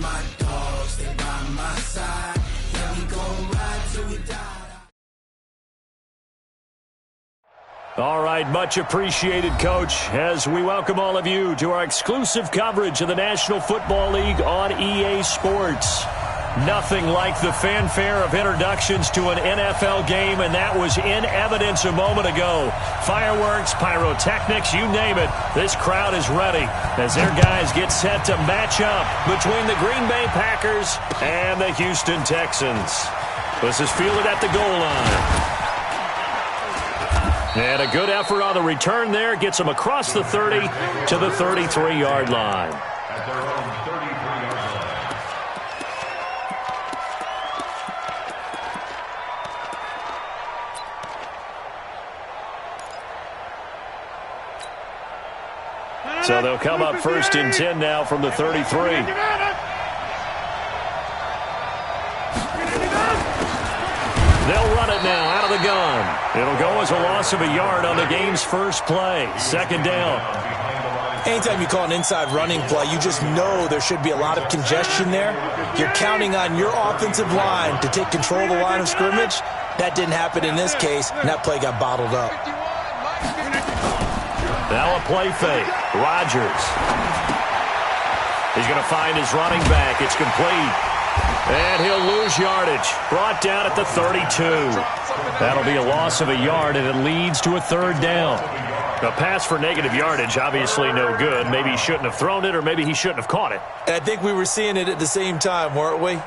my dogs, they by my side. Yeah, we gon' ride till we die. All right, much appreciated, Coach, as we welcome all of you to our exclusive coverage of the National Football League on EA Sports. Nothing like the fanfare of introductions to an NFL game, and that was in evidence a moment ago. Fireworks, pyrotechnics, you name it. This crowd is ready as their guys get set to match up between the Green Bay Packers and the Houston Texans. This is fielded at the goal line. And a good effort on the return there gets them across the 30 to the 33-yard line. So they'll come up 1st and 10 now from the 33. They'll run it now out of the gun. It'll go as a loss of a yard on the game's first play. 2nd down. Anytime you call an inside running play, you just know there should be a lot of congestion there. You're counting on your offensive line to take control of the line of scrimmage. That didn't happen in this case, and that play got bottled up. Now a play fake. Rodgers. He's going to find his running back. It's complete. And he'll lose yardage. Brought down at the 32. That'll be a loss of a yard, and it leads to a 3rd down. A pass for negative yardage, obviously no good. Maybe he shouldn't have thrown it, or maybe he shouldn't have caught it. And I think we were seeing it at the same time, weren't we?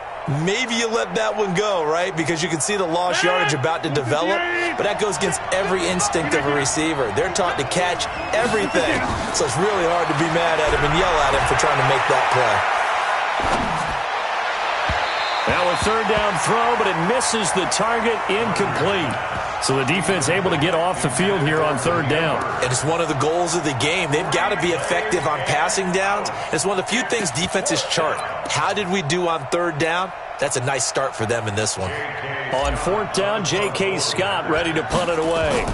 Maybe you let that one go, right? Because you can see the lost yardage about to develop. But that goes against every instinct of a receiver. They're taught to catch everything. So it's really hard to be mad at him and yell at him for trying to make that play. Now a 3rd down throw, but it misses the target, incomplete. So the defense able to get off the field here on 3rd down. And it's one of the goals of the game. They've got to be effective on passing downs. It's one of the few things defenses chart. How did we do on 3rd down? That's a nice start for them in this one. On 4th down, J.K. Scott ready to punt it away.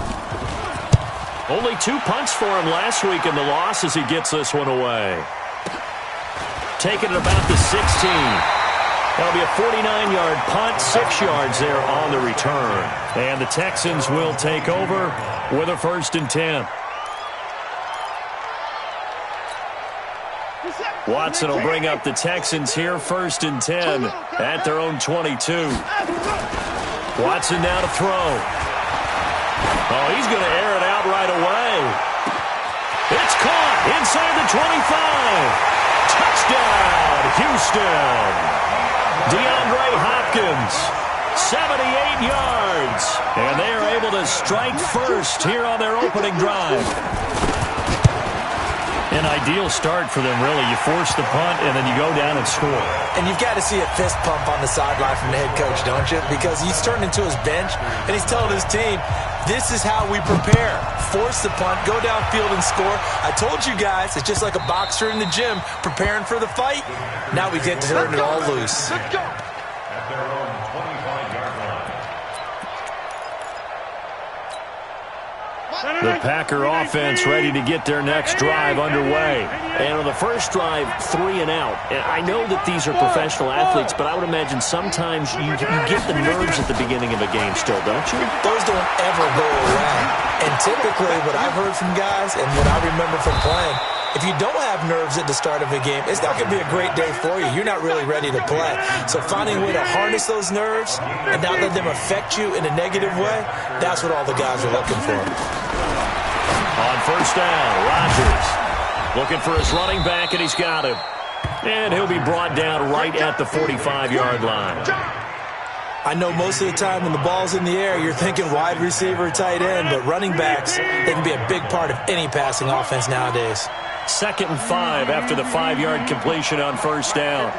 Only 2 punts for him last week in the loss as he gets this one away. Taking it about the 16. That'll be a 49-yard punt, 6 yards there on the return. And the Texans will take over with a 1st and 10. Watson will bring up the Texans here, 1st and 10 at their own 22. Watson now to throw. Oh, he's going to air it out right away. It's caught inside the 25. Touchdown, Houston. DeAndre Hopkins, 78 yards. And they are able to strike first here on their opening drive. An ideal start for them, really. You force the punt, and then you go down and score. And you've got to see a fist pump on the sideline from the head coach, don't you? Because he's turned into his bench, and he's telling his team, this is how we prepare. Force the punt, go downfield and score. I told you guys, it's just like a boxer in the gym preparing for the fight. Now we get to turn it all loose. Let's go. The Packer offense ready to get their next drive underway. And on the first drive, 3 and out. And I know that these are professional athletes, but I would imagine sometimes you get the nerves at the beginning of a game still, don't you? Those don't ever go away. And typically what I've heard from guys and what I remember from playing, if you don't have nerves at the start of a game, it's not going to be a great day for you. You're not really ready to play. So finding a way to harness those nerves and not let them affect you in a negative way, that's what all the guys are looking for. On 1st down, Rodgers looking for his running back, and he's got him. And he'll be brought down right at the 45-yard line. I know most of the time when the ball's in the air, you're thinking wide receiver, tight end, but running backs, they can be a big part of any passing offense nowadays. 2nd and 5 after the 5-yard completion on 1st down.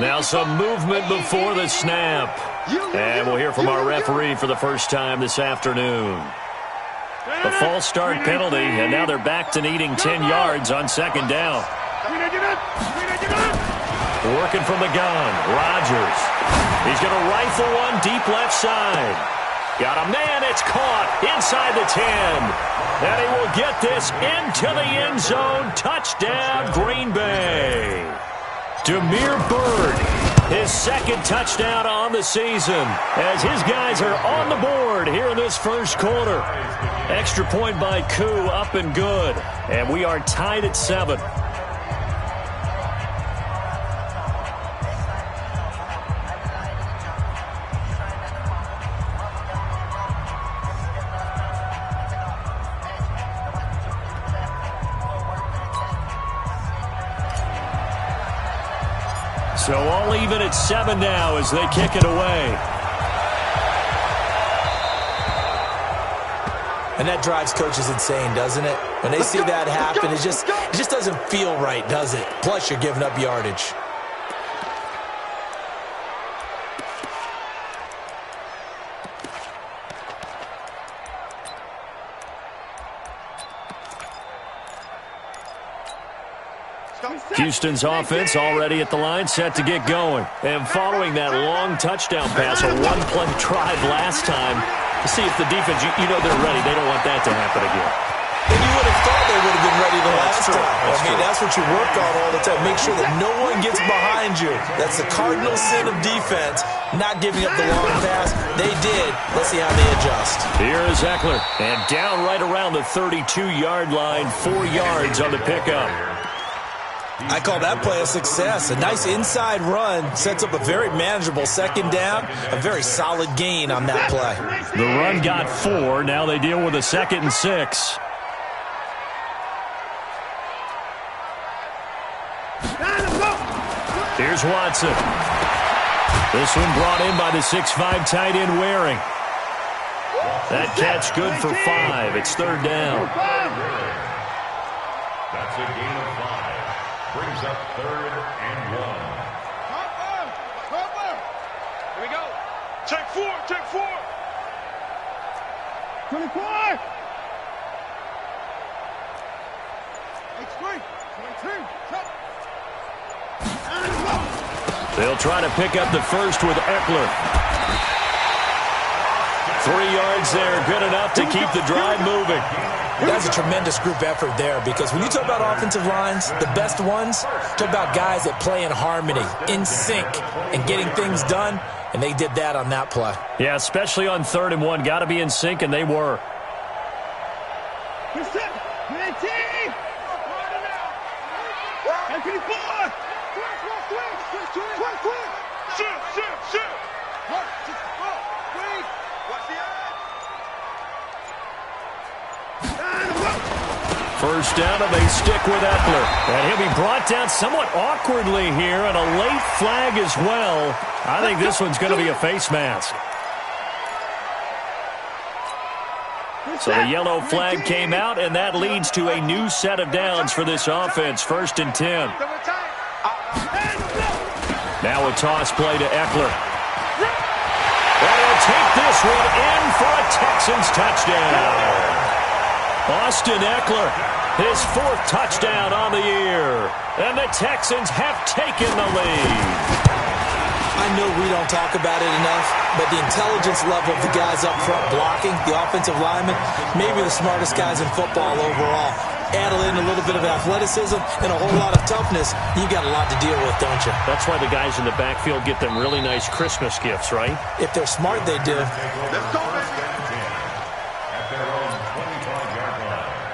Now some movement before the snap. And we'll hear from our referee for the first time this afternoon. A false start penalty, and now they're back to needing 10 yards on 2nd down. Working from the gun, Rodgers. He's going to rifle one deep left side. Got a man. It's caught inside the 10. And he will get this into the end zone. Touchdown, Green Bay. Damiere Byrd, his second touchdown on the season, as his guys are on the board here in this first quarter. Extra point by Koo, up and good. And we are tied at 7. So all even at 7 now as they kick it away. And that drives coaches insane, doesn't it? When they see that happen, it just doesn't feel right, does it? Plus, you're giving up yardage. Houston's offense already at the line, set to get going. And following that long touchdown pass, a one-play drive last time, to see if the defense, you know they're ready. They don't want that to happen again. And you would have thought they would have been ready the last time. That's what you work on all the time. Make sure that no one gets behind you. That's the cardinal sin of defense, not giving up the long pass. They did. Let's see how they adjust. Here is Eckler. And down right around the 32-yard line, 4 yards on the pickup. I call that play a success. A nice inside run sets up a very manageable second down, a very solid gain on that play. The run got 4. Now they deal with a 2nd and 6. Here's Watson. This one brought in by the 6'5" tight end Waring. That catch good for 5. It's 3rd down. That's a gain of 5. Brings up 3rd and 1. Here we go. Check 4. 24. H3. 22. They'll try to pick up the first with Eckler. 3 yards there, good enough to keep the drive moving. That's a tremendous group effort there, because when you talk about offensive lines, the best ones, talk about guys that play in harmony, in sync, and getting things done, and they did that on that play. Yeah, especially on 3rd and 1. Got to be in sync, and they were. First down, and they stick with Eckler. And he'll be brought down somewhat awkwardly here, and a late flag as well. I think this one's going to be a face mask. So the yellow flag came out, and that leads to a new set of downs for this offense. 1st and 10. Now a toss play to Eckler. And he'll take this one in for a Texans touchdown. Austin Eckler, his 4th touchdown on the year. And the Texans have taken the lead. I know we don't talk about it enough, but the intelligence level of the guys up front blocking, the offensive linemen, maybe the smartest guys in football overall. Add in a little bit of athleticism and a whole lot of toughness, you got a lot to deal with, don't you? That's why the guys in the backfield get them really nice Christmas gifts, right? If they're smart, they do. Let's go, at their own 25-yard line.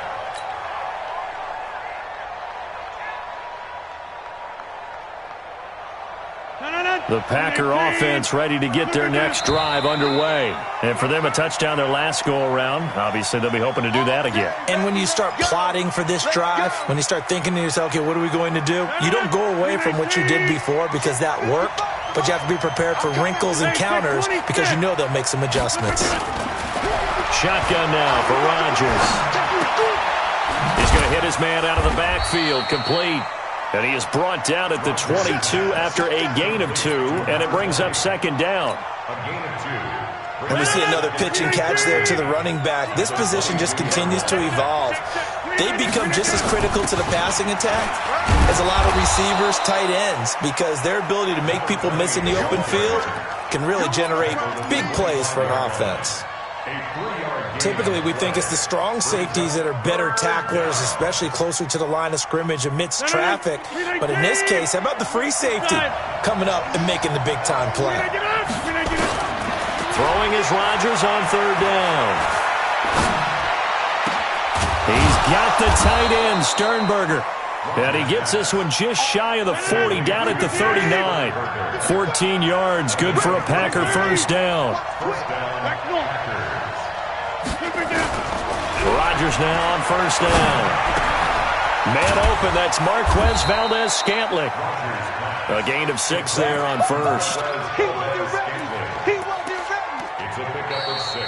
The Packer offense ready to get their next drive underway. And for them, a touchdown their last go-around. Obviously, they'll be hoping to do that again. And when you start plotting for this drive, when you start thinking to yourself, okay, what are we going to do? You don't go away from what you did before because that worked, but you have to be prepared for wrinkles and counters because you know they'll make some adjustments. Shotgun now for Rodgers. He's going to hit his man out of the backfield, complete. And he is brought down at the 22 after a gain of 2, and it brings up 2nd down. A gain of 2. And we see another pitch and catch there to the running back. This position just continues to evolve. They become just as critical to the passing attack as a lot of receivers, tight ends, because their ability to make people miss in the open field can really generate big plays for an offense. Typically, we think it's the strong safeties that are better tacklers, especially closer to the line of scrimmage amidst traffic. But in this case, how about the free safety coming up and making the big-time play? Throwing is Rodgers on third down. He's got the tight end, Sternberger. And he gets this one just shy of the 40, down at the 39. 14 yards, good for a Packer first down. Rodgers now on first down. Man open, that's Marquez Valdez-Scantling. A gain of 6 there on first. It's a pickup of 6.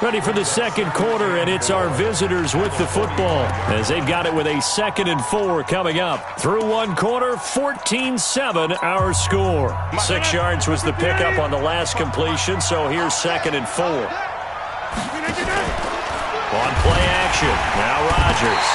Ready for the second quarter, and it's our visitors with the football as they've got it with a 2nd and 4 coming up. Through one quarter, 14-7 our score. 6 yards was the pickup on the last completion, so here's 2nd and 4. On play action, now Rodgers.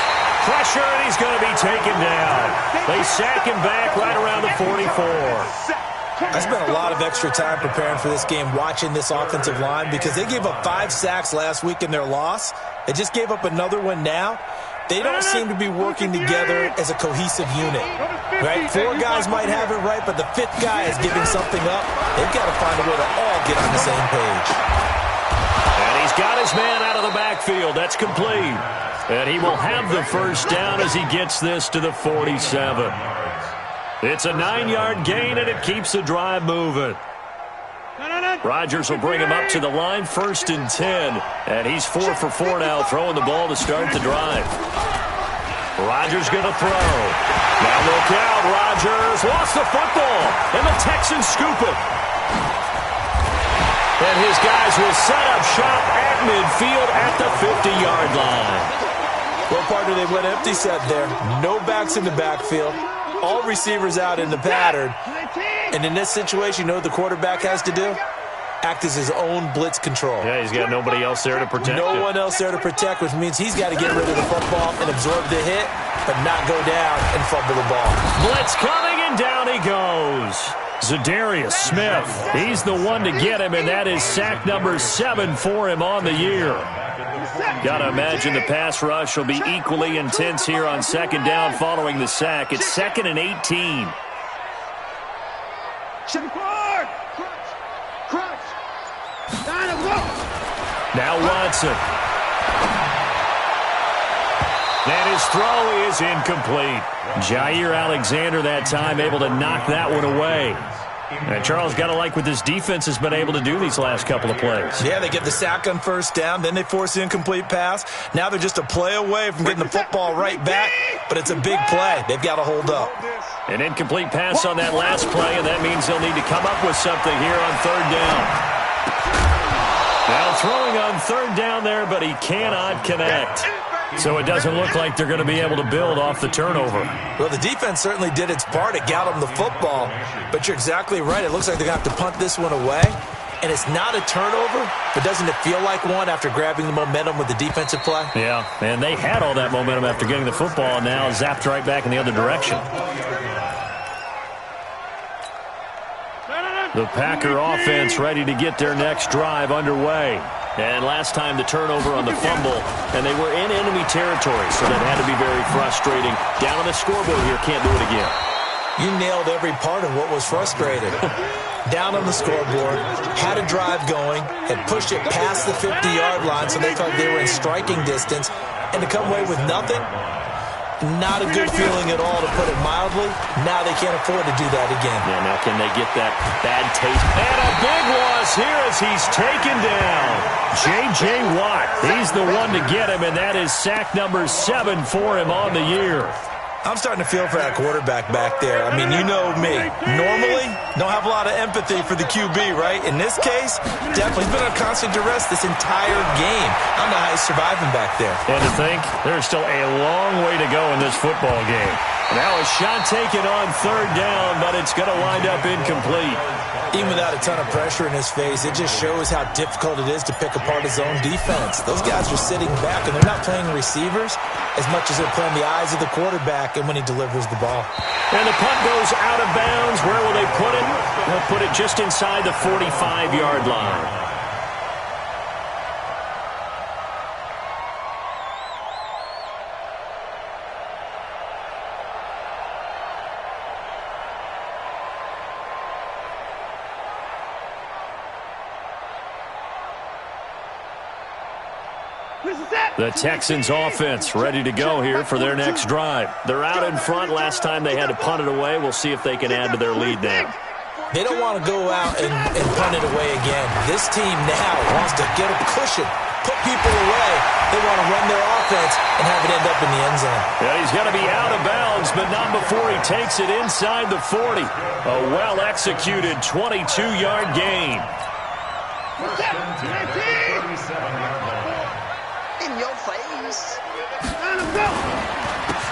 Pressure, and he's going to be taken down. They sack him back right around the 44. I spent a lot of extra time preparing for this game watching this offensive line because they gave up 5 sacks last week in their loss. They just gave up another one now. They don't seem to be working together as a cohesive unit. Right? 4 guys might have it right, but the 5th guy is giving something up. They've got to find a way to all get on the same page. And he's got his man out of the backfield. That's complete. And he will have the first down as he gets this to the 47. It's a 9-yard gain, and it keeps the drive moving. Rodgers will bring him up to the line, 1st and 10. And he's 4 for 4 now, throwing the ball to start the drive. Rodgers going to throw. Now look out, Rodgers lost the football, and the Texans scoop it. And his guys will set up shop at midfield at the 50-yard line. Well, partner, they went empty set there. No backs in the backfield. All receivers out in the pattern. And in this situation, you know what the quarterback has to do? Act as his own blitz control. Yeah, he's got nobody else there to protect him. No one else there to protect, which means he's got to get rid of the football and absorb the hit, but not go down and fumble the ball. Blitz coming, and down he goes. Zadarius Smith, he's the one to get him, and that is sack number 7 for him on the year. Got to imagine the pass rush will be equally intense here on 2nd down following the sack. It's 2nd and 18. Now Watson. And his throw is incomplete. Jair Alexander that time able to knock that one away. And Charles, got to like what this defense has been able to do these last couple of plays. Yeah, they get the sack on first down, then they force the incomplete pass. Now they're just a play away from getting the football right back, but it's a big play. They've got to hold up. An incomplete pass on that last play, and that means they'll need to come up with something here on 3rd down. Now throwing on 3rd down there, but he cannot connect. So it doesn't look like they're going to be able to build off the turnover. Well, the defense certainly did its part. It got them the football. But you're exactly right. It looks like they're going to have to punt this one away. And it's not a turnover, but doesn't it feel like one after grabbing the momentum with the defensive play? Yeah, and they had all that momentum after getting the football, and now zapped right back in the other direction. The Packer offense ready to get their next drive underway. And last time the turnover on the fumble, and they were in enemy territory, so that had to be very frustrating. Down on the scoreboard here, can't do it again. You nailed every part of what was frustrating. Down on the scoreboard, had a drive going, had pushed it past the 50-yard line, so they felt they were in striking distance, and to come away with nothing, not a good feeling at all, to put it mildly. Now they can't afford to do that again. Yeah, now can they get that bad taste? And a big loss here as he's taken down. J.J. Watt, he's the one to get him, and that is sack number 7 for him on the year. I'm starting to feel for that quarterback back there. I mean, you know me. Normally, don't have a lot of empathy for the QB, right? In this case, definitely. He's been on constant duress this entire game. I don't know how he's surviving back there. And to think, there's still a long way to go in this football game. Now a shot taken on third down, but it's going to wind up incomplete. Even without a ton of pressure in his face, it just shows how difficult it is to pick apart his own defense. Those guys are sitting back, and they're not playing receivers as much as they're playing the eyes of the quarterback and when he delivers the ball. And the punt goes out of bounds. Where will they put it? They'll put it just inside the 45-yard line. The Texans offense ready to go here for their next drive. They're out in front. Last time they had to punt it away. We'll see if they can add to their lead now. They don't want to go out and punt it away again. This team now wants to get a cushion, put people away. They want to run their offense and have it end up in the end zone. Yeah, he's going to be out of bounds, but not before he takes it inside the 40. A well-executed 22-yard gain. In your face.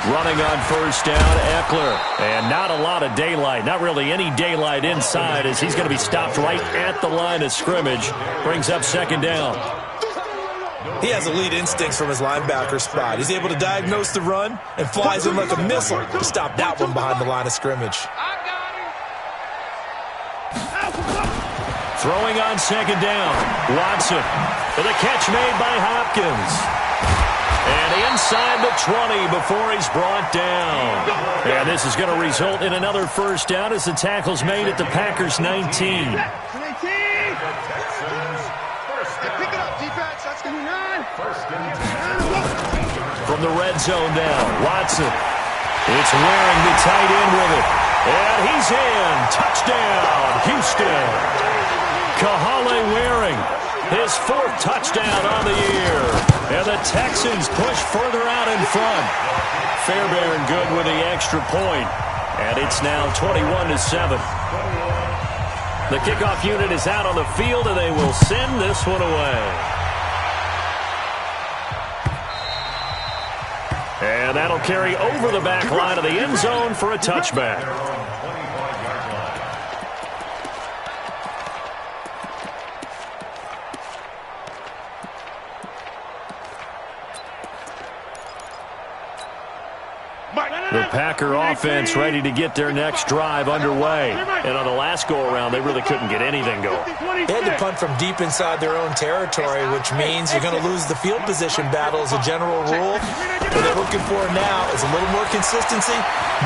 Running on first down, Eckler. And not a lot of daylight, not really any daylight inside, as he's going to be stopped right at the line of scrimmage. Brings up second down. He has elite instincts from his linebacker spot. He's able to diagnose the run and flies in like a missile to stop that one behind the line of scrimmage. Throwing on second down, Watson with a catch made by Hopkins. And inside the 20 before he's brought down. And this is going to result in another first down as the tackle's made at the Packers' 19. Pick it up, defense. That's going to be 9. From the red zone now, Watson. It's wearing the tight end with it. And he's in. Touchdown, Houston. Kahale Waring, his 4th touchdown on the year. And the Texans push further out in front. Fairbairn good with the extra point. And it's now 21-7. The kickoff unit is out on the field, and they will send this one away. And that'll carry over the back line of the end zone for a touchback. The Packer offense ready to get their next drive underway. And on the last go-around, they really couldn't get anything going. They had to punt from deep inside their own territory, which means you're going to lose the field position battle as a general rule. What they're looking for now is a little more consistency,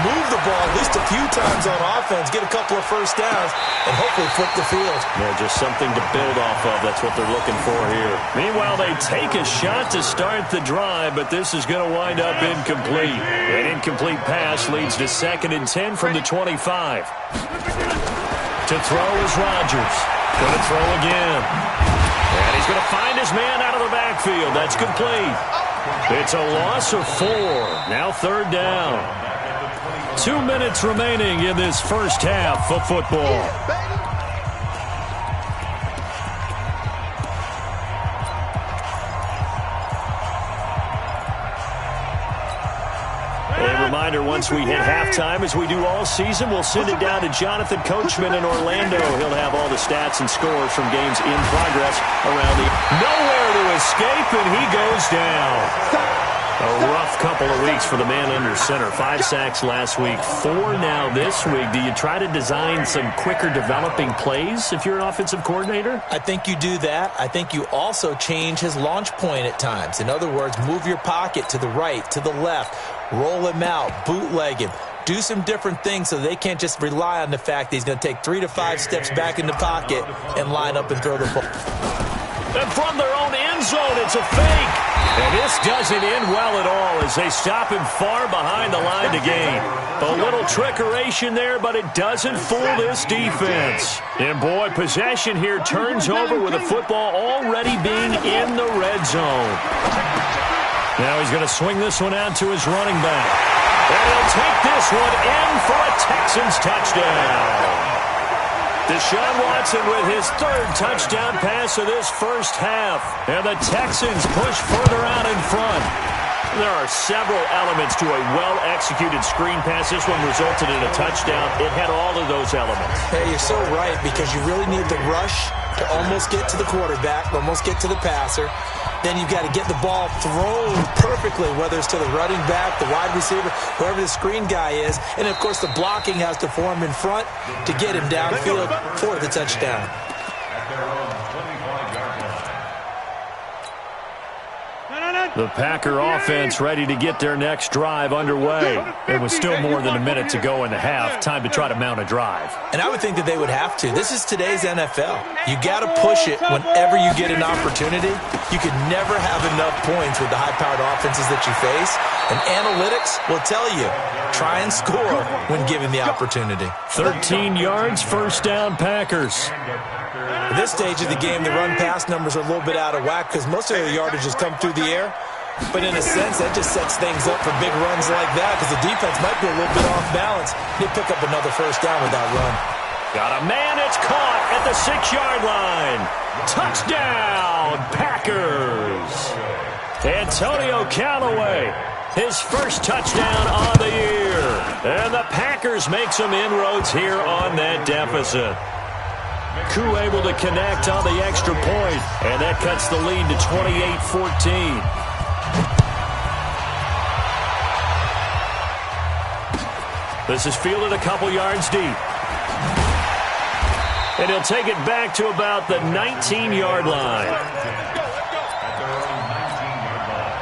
move the ball at least a few times on offense, get a couple of first downs, and hopefully flip the field. Yeah, just something to build off of. That's what they're looking for here. Meanwhile, they take a shot to start the drive, but this is going to wind up incomplete. An incomplete pass leads to 2nd and 10 from the 25. To throw is Rodgers. Going to throw again. And he's going to find his man out of the backfield. That's complete. It's a loss of 4. Now 3rd down. 2 minutes remaining in this first half of football. A reminder, once we hit halftime, as we do all season, we'll send it down to Jonathan Coachman in Orlando. He'll have all the stats and scores from games in progress around the... Nowhere to escape, and he goes down. A rough couple of weeks for the man under center. 5 sacks last week, 4 now this week. Do you try to design some quicker developing plays if you're an offensive coordinator? I think you do that. I think you also change his launch point at times. In other words, move your pocket to the right, to the left, roll him out, bootleg him. Do some different things so they can't just rely on the fact that he's going to take 3 to 5 steps back in the pocket and line up and throw the ball. And from their own end zone, it's a fake. And this doesn't end well at all as they stop him far behind the line to gain. A little trickeration there, but it doesn't fool this defense. And boy, possession here turns over with the football already being in the red zone. Now he's going to swing this one out to his running back. And he'll take this one in for a Texans touchdown. Deshaun Watson with his 3rd touchdown pass of this first half. And the Texans push further out in front. There are several elements to a well-executed screen pass. This one resulted in a touchdown. It had all of those elements. Hey, you're so right, because you really need the rush to almost get to the quarterback, almost get to the passer. Then you've got to get the ball thrown perfectly, whether it's to the running back, the wide receiver, whoever the screen guy is. And, of course, the blocking has to form in front to get him downfield for the touchdown. At their own 25-yard line. The Packer offense ready to get their next drive underway. It was still more than a minute to go in the half. Time to try to mount a drive. And I would think that they would have to. This is today's NFL. You got to push it whenever you get an opportunity. You can never have enough points with the high-powered offenses that you face. And analytics will tell you, try and score when given the opportunity. 13 yards, first down, Packers. At this stage of the game, the run-pass numbers are a little bit out of whack because most of their yardage has come through the air. But in a sense, that just sets things up for big runs like that because the defense might be a little bit off balance. They pick up another first down with that run. Got a man, it's caught at the 6-yard line. Touchdown, Packers. Antonio Callaway, his first touchdown on the year. And the Packers make some inroads here on that deficit. Koo able to connect on the extra point, and that cuts the lead to 28-14. This is fielded a couple yards deep. And he'll take it back to about the 19-yard line. At their own 19-yard line.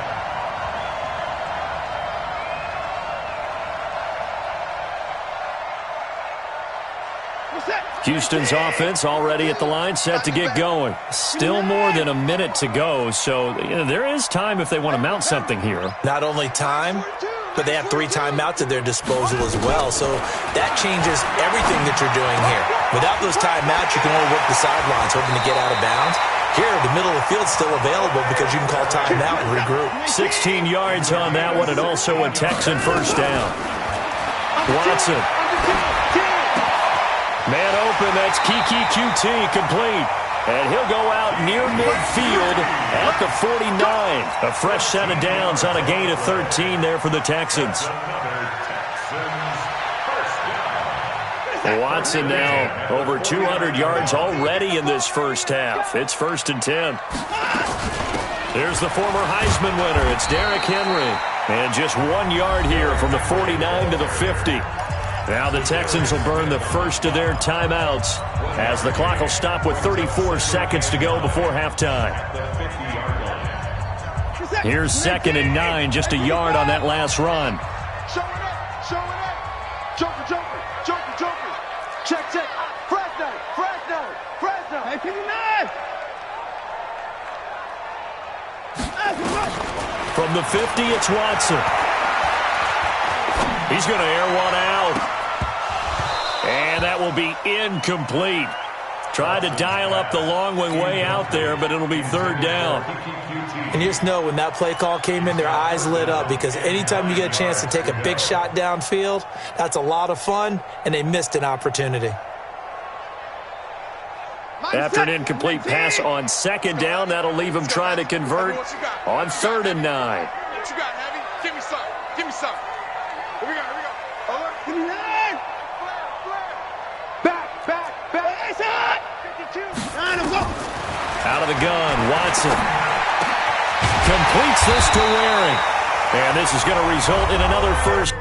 Houston's offense already at the line, set to get going. Still more than a minute to go, so there is time if they want to mount something here. Not only time, but they have 3 timeouts at their disposal as well. So that changes everything that you're doing here. Without those timeouts, you can only work the sidelines, hoping to get out of bounds. Here, the middle of the field's still available because you can call timeout and regroup. 16 yards on that one, and also a Texan first down. Watson. Man open, that's Kiki QT, complete. And he'll go out near midfield at the 49. A fresh set of downs on a gain of 13 there for the Texans. Watson now over 200 yards already in this first half. It's 1st and 10. There's the former Heisman winner. It's Derrick Henry. And just 1 yard here from the 49 to the 50. Now the Texans will burn the first of their timeouts as the clock will stop with 34 seconds to go before halftime. Here's 2nd and 9, just a yard on that last run. Show it up, show it up. Joker, joker, joker, joker. Check, check. Fresno, Fresno, Fresno. Hey, 59. From the 50, it's Watson. He's going to air one out. And that will be incomplete. Tried to dial up the long way out there, but it'll be 3rd down. And you just know when that play call came in, their eyes lit up because anytime you get a chance to take a big shot downfield, that's a lot of fun, and they missed an opportunity. After an incomplete pass on 2nd down, that'll leave him trying to convert on 3rd and 9. What you got, Heavy? Give me some. Give me some. Here we go, here we go. Give me that. Back, back, back. It's hot. 52. Out of the gun, Watson completes this to Waring. And this is going to result in another first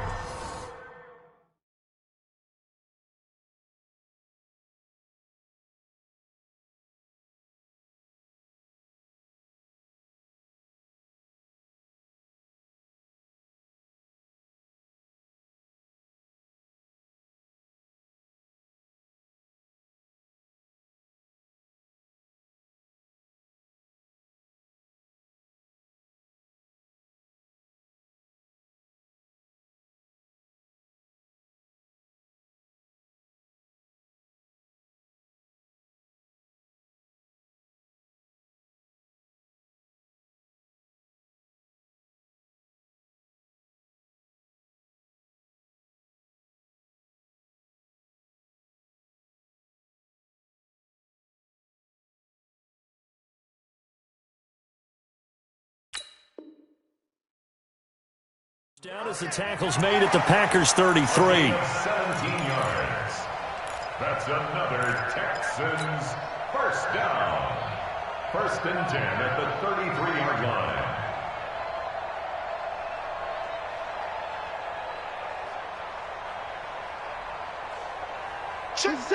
Down as the tackle's made at the Packers 33. 17 yards. That's another Texans first down. 1st and 10 at the 33-yard line.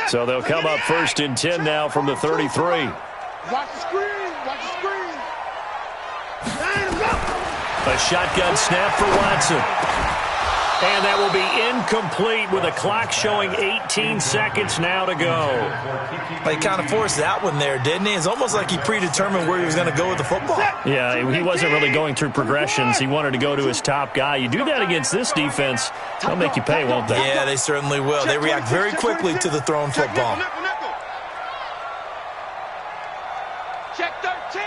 So they'll come up 1st and 10 now from the 33. Watch the screen. Watch the screen. A shotgun snap for Watson. And that will be incomplete with a clock showing 18 seconds now to go. He kind of forced that one there, didn't he? It's almost like he predetermined where he was going to go with the football. Yeah, he wasn't really going through progressions. He wanted to go to his top guy. You do that against this defense, they'll make you pay, won't they? Yeah, they certainly will. They react very quickly to the thrown football. Check 13.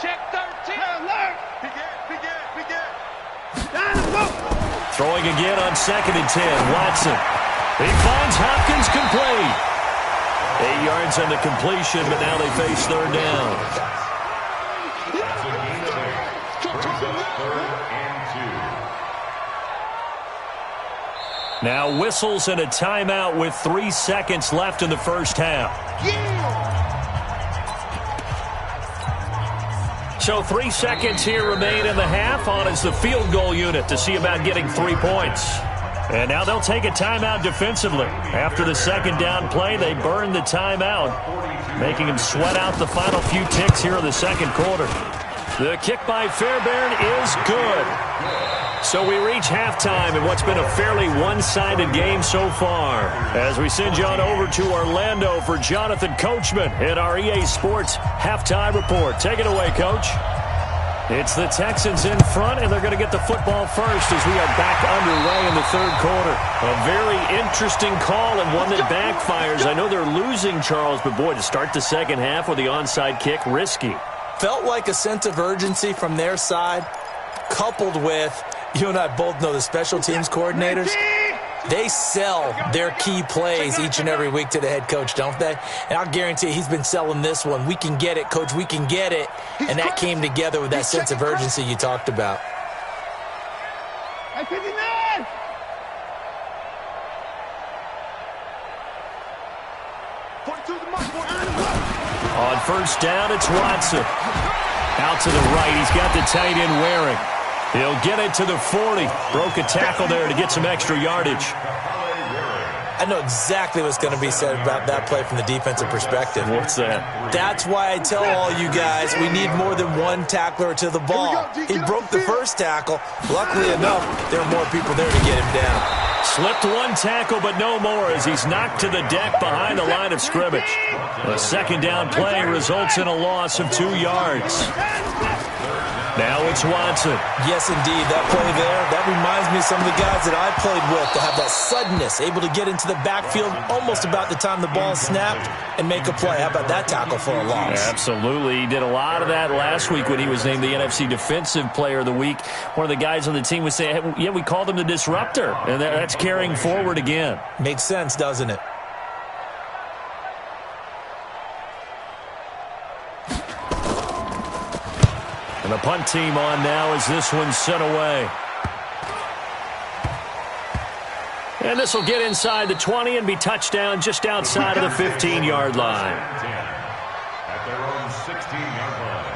Check 13. Alert. Throwing again on 2nd and 10. Watson. He finds Hopkins complete. 8 yards on the completion, but now they face 3rd down. That's a gain of 8. Brings up 3rd and 2. Now whistles and a timeout with 3 seconds left in the first half. So 3 seconds here remain in the half. On is the field goal unit to see about getting 3 points. And now they'll take a timeout defensively. After the 2nd down play, they burn the timeout, making them sweat out the final few ticks here in the 2nd quarter. The kick by Fairbairn is good. So we reach halftime in what's been a fairly one-sided game so far. As we send you on over to Orlando for Jonathan Coachman in our EA Sports Halftime Report. Take it away, Coach. It's the Texans in front, and they're going to get the football first as we are back underway in the 3rd quarter. A very interesting call and one that backfires. I know they're losing, Charles, but boy, to start the 2nd half with the onside kick, risky. Felt like a sense of urgency from their side, coupled with, you and I both know the special teams coordinators, they sell their key plays each and every week to the head coach, don't they? And I'll guarantee he's been selling this one. We can get it, Coach, we can get it. And that came together with that sense of urgency you talked about. On 1st down, it's Watson. Out to the right, he's got the tight end Waring. He'll get it to the 40. Broke a tackle there to get some extra yardage. I know exactly what's going to be said about that play from the defensive perspective. What's that? That's why I tell all you guys we need more than one tackler to the ball. He broke the 1st tackle. Luckily enough, there are more people there to get him down. Slipped one tackle, but no more as he's knocked to the deck behind the line of scrimmage. The 2nd down play results in a loss of 2 yards. Now it's Watson. Yes, indeed. That play there, that reminds me of some of the guys that I played with to have that suddenness, able to get into the backfield almost about the time the ball snapped and make a play. How about that tackle for a loss? Absolutely. He did a lot of that last week when he was named the NFC Defensive Player of the Week. One of the guys on the team was saying, hey, yeah, we called him the disruptor, and that's carrying forward again. Makes sense, doesn't it? And the punt team on now as this one's sent away. And this will get inside the 20 and be touchdown just outside of the 15-yard line. At their own 16-yard line.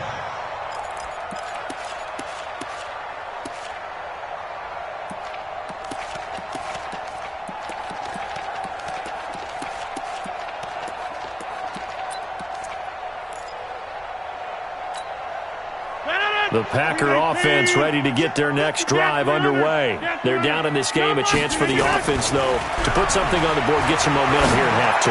The Packer offense ready to get their next drive underway. They're down in this game. A chance for the offense, though, to put something on the board, get some momentum here in half 2.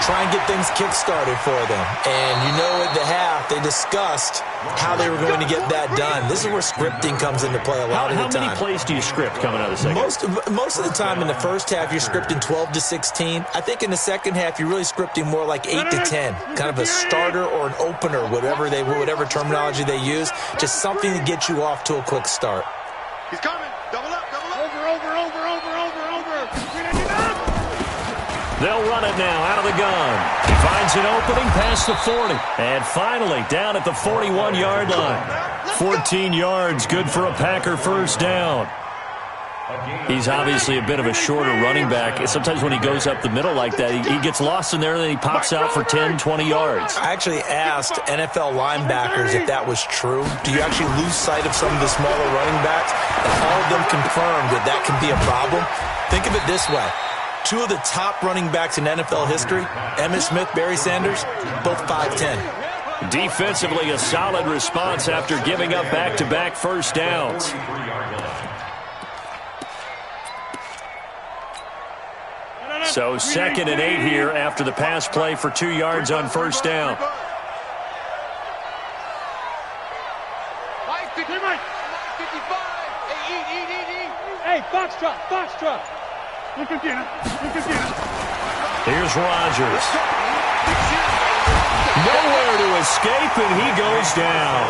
Try and get things kick-started for them. And you know at the half, they discussed how they were going to get that done. This is where scripting comes into play a lot of the time. How many plays do you script coming out of the second? Most of the time in the first half, you're scripting 12 to 16. I think in the second half, you're really scripting more like 8 to 10. Kind of a starter or an opener, whatever terminology they use. Just something to get you off to a quick start. He's coming. Double up. Over. They'll run it now out of the gun. He finds an opening past the 40. And finally down at the 41-yard line. 14 yards, good for a Packer first down. He's obviously a bit of a shorter running back. Sometimes when he goes up the middle like that, he gets lost in there, and then he pops out for 10, 20 yards. I actually asked NFL linebackers if that was true. Do you actually lose sight of some of the smaller running backs? And all of them confirmed that that can be a problem. Think of it this way. Two of the top running backs in NFL history, Emmitt Smith, Barry Sanders, both 5'10". Defensively, a solid response after giving up back-to-back first downs. So 2nd and 8 here after the pass play for 2 yards on first down. Hey, Foxtrot. Here's Rodgers. Nowhere to escape, and he goes down.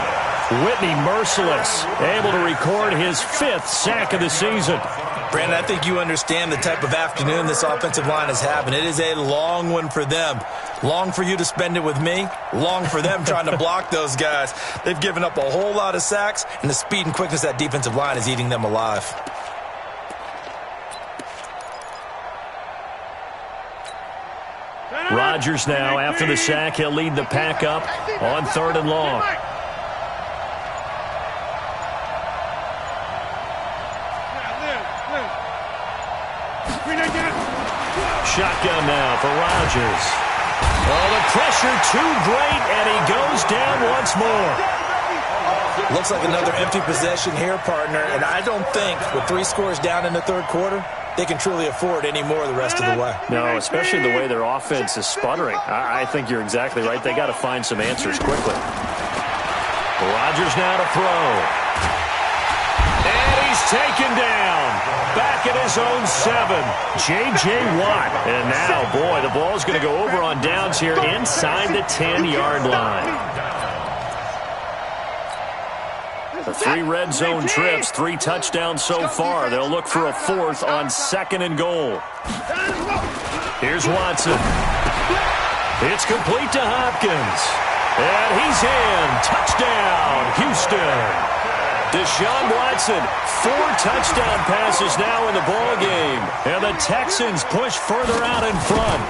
Whitney merciless, able to record his 5th sack of the season. Brandon, I think you understand the type of afternoon this offensive line is having. It is a long one for them. Long for you to spend it with me. Long for them trying to block those guys. They've given up a whole lot of sacks, and the speed and quickness of that defensive line is eating them alive. Rodgers now, after the sack, he'll lead the pack up on 3rd and long. Shotgun now for Rodgers. Oh, the pressure too great, and he goes down once more. Looks like another empty possession here, partner, and I don't think with 3 scores down in the 3rd quarter, they can truly afford any more the rest of the way. No, especially the way their offense is sputtering. I think you're exactly right. They got to find some answers quickly. Rodgers now to throw. And he's taken down. Back at his own 7. J.J. Watt. And now, boy, the ball's going to go over on downs here inside the 10-yard line. The 3 red zone trips, 3 touchdowns so far. They'll look for a 4th on 2nd and goal. Here's Watson. It's complete to Hopkins. And he's in. Touchdown, Houston. Deshaun Watson, 4 touchdown passes now in the ball game. And the Texans push further out in front.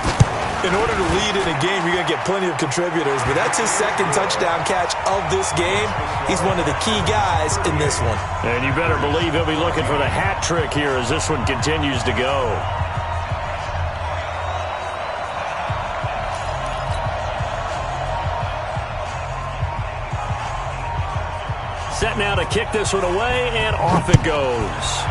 In order to lead in a game, you're going to get plenty of contributors, but that's his 2nd touchdown catch of this game. He's one of the key guys in this one. And you better believe he'll be looking for the hat trick here as this one continues to go. Set now to kick this one away, and off it goes.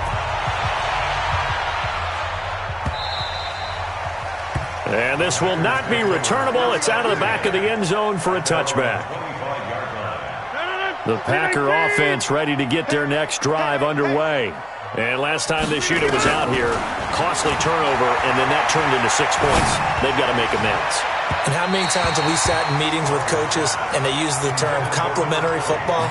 And this will not be returnable. It's out of the back of the end zone for a touchback. The Packer offense ready to get their next drive underway. And last time this unit was out here, costly turnover, and then that turned into 6 points. They've got to make amends. And how many times have we sat in meetings with coaches and they use the term complementary football?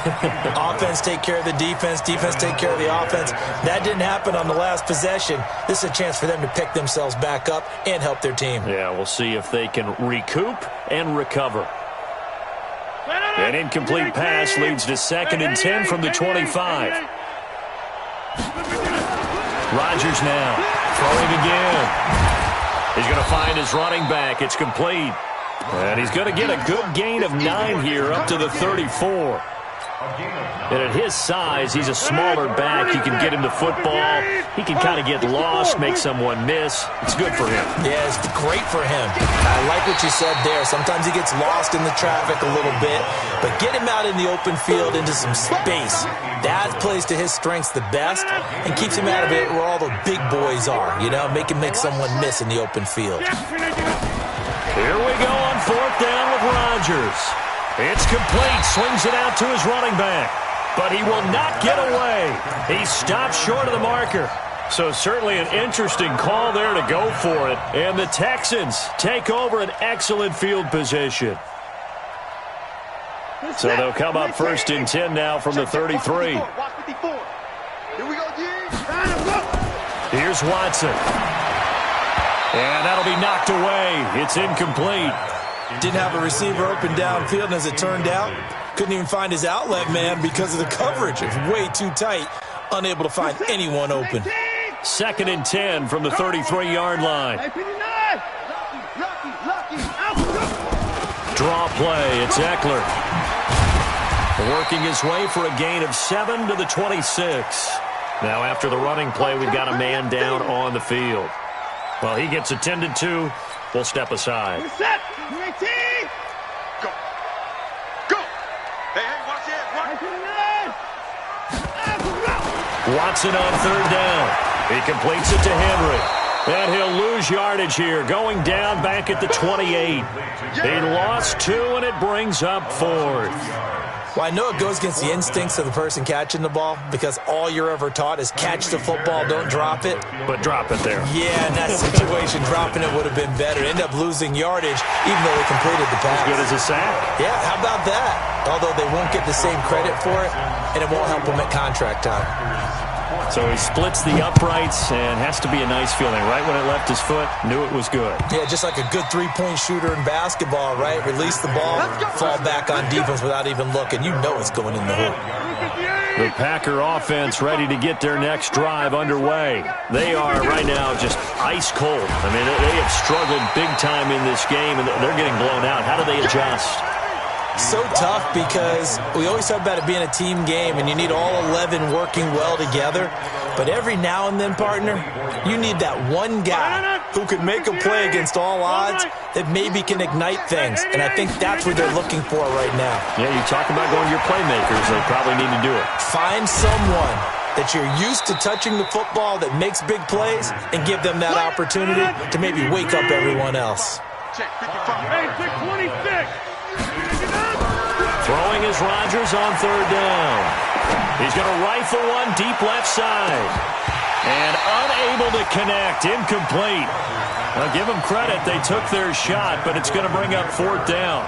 Offense take care of the defense, defense take care of the offense. That didn't happen on the last possession. This is a chance for them to pick themselves back up and help their team. Yeah, we'll see if they can recoup and recover. An incomplete pass leads to 2nd and 10 from the 25. Rodgers now throwing again. He's going to find his running back. It's complete. And he's going to get a good gain of 9 here up to the 34. And at his size, he's a smaller back. You can get him to football. He can kind of get lost, make someone miss. It's good for him. Yeah, it's great for him. I like what you said there. Sometimes he gets lost in the traffic a little bit. But get him out in the open field into some space. That plays to his strengths the best and keeps him out of it where all the big boys are. You know, make him make someone miss in the open field. Here we go on 4th down with Rodgers. It's complete. Swings it out to his running back. But he will not get away. He stops short of the marker. So certainly an interesting call there to go for it. And the Texans take over an excellent field position. So they'll come up 1st and 10 now from the 33. Here's Watson. And that'll be knocked away. It's incomplete. Didn't have a receiver open downfield, and as it turned out, couldn't even find his outlet man because of the coverage. It's way too tight, unable to find anyone open. 2nd and 10 from the 33-yard line. Draw play. It's Eckler. Working his way for a gain of 7 to the 26. Now after the running play, we've got a man down on the field. Well, he gets attended to. We'll step aside. Set. Go. Go. Hey, watch it. Watson on 3rd down. He completes it to Henry. And he'll lose yardage here, going down back at the 28. He lost 2, and it brings up 4th. Well, I know it goes against the instincts of the person catching the ball because all you're ever taught is catch the football, don't drop it. But drop it there. Yeah, in that situation, dropping it would have been better. End up losing yardage, even though they completed the pass. As good as a sack. Yeah, how about that? Although they won't get the same credit for it, and it won't help them at contract time. So he splits the uprights, and has to be a nice feeling. Right when it left his foot, knew it was good. Yeah, just like a good three-point shooter in basketball, right? Release the ball, fall back on defense without even looking. You know it's going in the hoop. The Packer offense ready to get their next drive underway. They are right now just ice cold. I mean, they have struggled big time in this game, and they're getting blown out. How do they adjust? So tough because we always talk about it being a team game and you need all 11 working well together. But every now and then, partner, you need that one guy who could make a play against all odds that maybe can ignite things. And I think that's what they're looking for right now. Yeah, you talk about going to your playmakers. They probably need to do it. Find someone that you're used to touching the football that makes big plays and give them that opportunity to maybe wake up everyone else. Check 55. Hey, 626. Throwing is Rodgers on 3rd down. He's going to rifle one deep left side. And unable to connect. Incomplete. Now give them credit. They took their shot, but it's going to bring up 4th down.